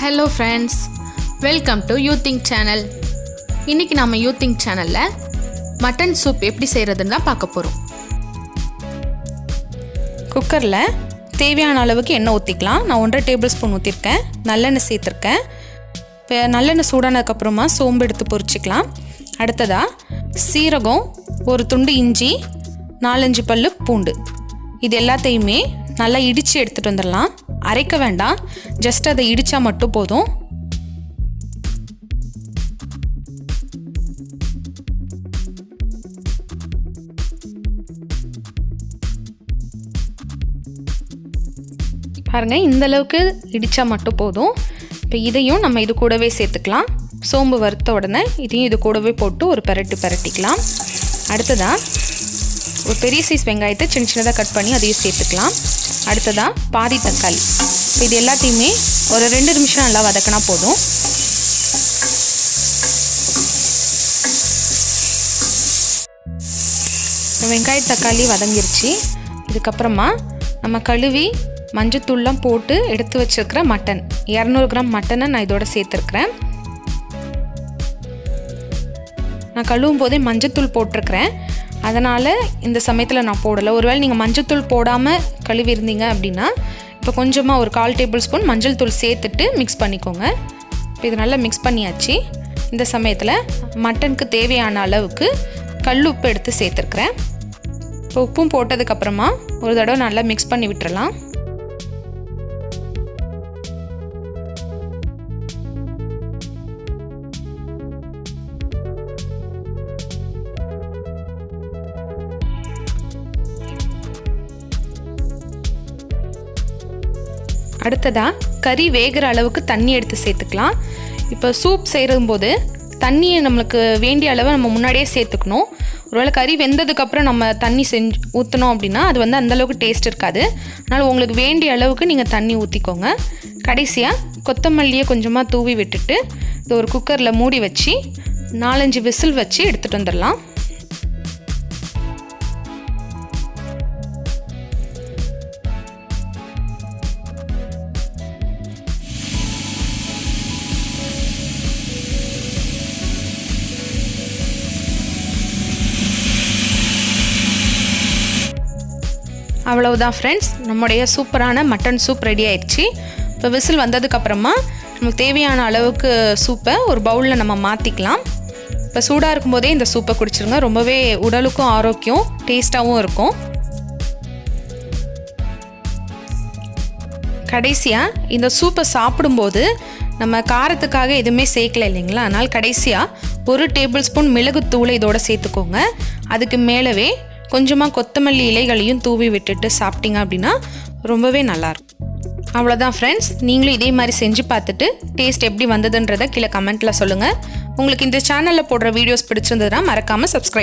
Hello friends, welcome to youthink channel. இன்னைக்கு நாம youthink channelல mutton soup எப்படி செய்யறதுன்னு தான் பார்க்க போறோம். குக்கர்ல தேவையான அளவுக்கு எண்ணெய் ஊத்திக்கலாம். நான் 1.5 டேபிள்ஸ்பூன் ஊத்திருக்கேன். நல்லெண்ணெய் சேர்த்திருக்கேன். நல்லெண்ணெய் சூடானதுக்கு அப்புறமா சோம்பு எடுத்து பொரிச்சுக்கலாம். அடுத்ததா சீரகம், ஒரு துண்டு இஞ்சி, 4-5 பல்லு பூண்டு, இது எல்லாத்தையுமே நல்லா இடித்து எடுத்துகிட்டு வந்துடலாம். அரைக்க வேண்டாம், ஜஸ்ட் அதை இடித்தா மட்டும் போதும். பாருங்கள், இந்த அளவுக்கு இடித்தா மட்டும் போதும். இப்போ இதையும் நம்ம இது கூடவே சேர்த்துக்கலாம். சோம்பு வறுத்த உடனே இதையும் இது கூடவே போட்டு ஒரு பரட்டிக்கலாம். அடுத்ததாக ஒரு பெரிய சைஸ் வெங்காயத்தை சின்னதாக கட் பண்ணி அதையும் சேர்த்துக்கலாம். அடுத்ததாக பாதி தக்காளி. இது எல்லாத்தையுமே ஒரு 2 நிமிஷம் நல்லா வதக்கினா போதும். வெங்காய தக்காளி வதங்கிருச்சு. இதுக்கப்புறமா நம்ம கழுவி மஞ்சத்தூள்லாம் போட்டு எடுத்து வச்சுருக்கிற மட்டன், 200 கிராம் மட்டனை நான் இதோட சேர்த்துருக்குறேன். நான் கழுவும் போதே மஞ்சத்தூள் போட்டிருக்கிறேன், அதனால் இந்த சமயத்தில் நான் போடலை. ஒருவேளை நீங்கள் மஞ்சத்தூள் போடாமல் கழுவி இருந்தீங்க அப்படின்னா இப்போ கொஞ்சமாக ஒரு 1/4 டேபிள்ஸ்பூன் மஞ்சள் தூள் சேர்த்துட்டு மிக்ஸ் பண்ணிக்கோங்க. இப்போ இது நல்லா மிக்ஸ் பண்ணியாச்சு. இந்த சமயத்தில் மட்டனுக்கு தேவையான அளவுக்கு கல் உப்பு எடுத்து சேர்த்துருக்குறேன். இப்போ உப்பும் போட்டதுக்கப்புறமா ஒரு தடவை நல்லா மிக்ஸ் பண்ணி விட்டுறலாம். அடுத்ததாக கறி வேகிற அளவுக்கு தண்ணி எடுத்து சேர்த்துக்கலாம். இப்போ சூப் செய்யும்போது தண்ணியை நம்மளுக்கு வேண்டிய அளவை நம்ம முன்னாடியே சேர்த்துக்கணும். ஒருவேளை கறி வெந்ததுக்கப்புறம் நம்ம தண்ணி ஊற்றினோம் அப்படின்னா அது அந்தளவுக்கு டேஸ்ட் இருக்காது. அதனால் உங்களுக்கு வேண்டிய அளவுக்கு நீங்கள் தண்ணி ஊற்றிக்கோங்க. கடைசியாக கொத்தமல்லியை கொஞ்சமாக தூவி விட்டுட்டு இது ஒரு குக்கரில் மூடி வச்சு 4-5 விசில் வச்சு எடுத்துகிட்டு வந்துடலாம். அவ்வளவுதான் ஃப்ரெண்ட்ஸ், நம்முடைய சூப்பரான மட்டன் சூப் ரெடி ஆயிடுச்சு. இப்போ விசில் வந்ததுக்கப்புறமா நமக்கு தேவையான அளவுக்கு சூப்பை ஒரு பவுலில் நம்ம மாற்றிக்கலாம். இப்போ சூடாக இருக்கும்போதே இந்த சூப்பை குடிச்சிருங்க. ரொம்பவே உடலுக்கும் ஆரோக்கியம், டேஸ்ட்டாகவும் இருக்கும். கடைசியாக இந்த சூப்பை சாப்பிடும்போது நம்ம காரத்துக்காக எதுவுமே சேர்க்கல இல்லைங்களா, அதனால் கடைசியாக 1 டேபிள்ஸ்பூன் மிளகுத்தூளை இதோட சேர்த்துக்கோங்க. அதுக்கு மேலவே கொஞ்சமாக கொத்தமல்லி இலைகளையும் தூவி விட்டுட்டு சாப்பிட்டீங்க அப்படின்னா ரொம்பவே நல்லாயிருக்கும். அவ்வளோதான் ஃப்ரெண்ட்ஸ், நீங்களும் இதே மாதிரி செஞ்சு பார்த்துட்டு டேஸ்ட் எப்படி வந்ததுன்றதை கீழே கமெண்ட்டில் சொல்லுங்கள். உங்களுக்கு இந்த சேனலில் போடுற வீடியோஸ் பிடிச்சிருந்ததுன்னா மறக்காமல் சப்ஸ்கிரைப்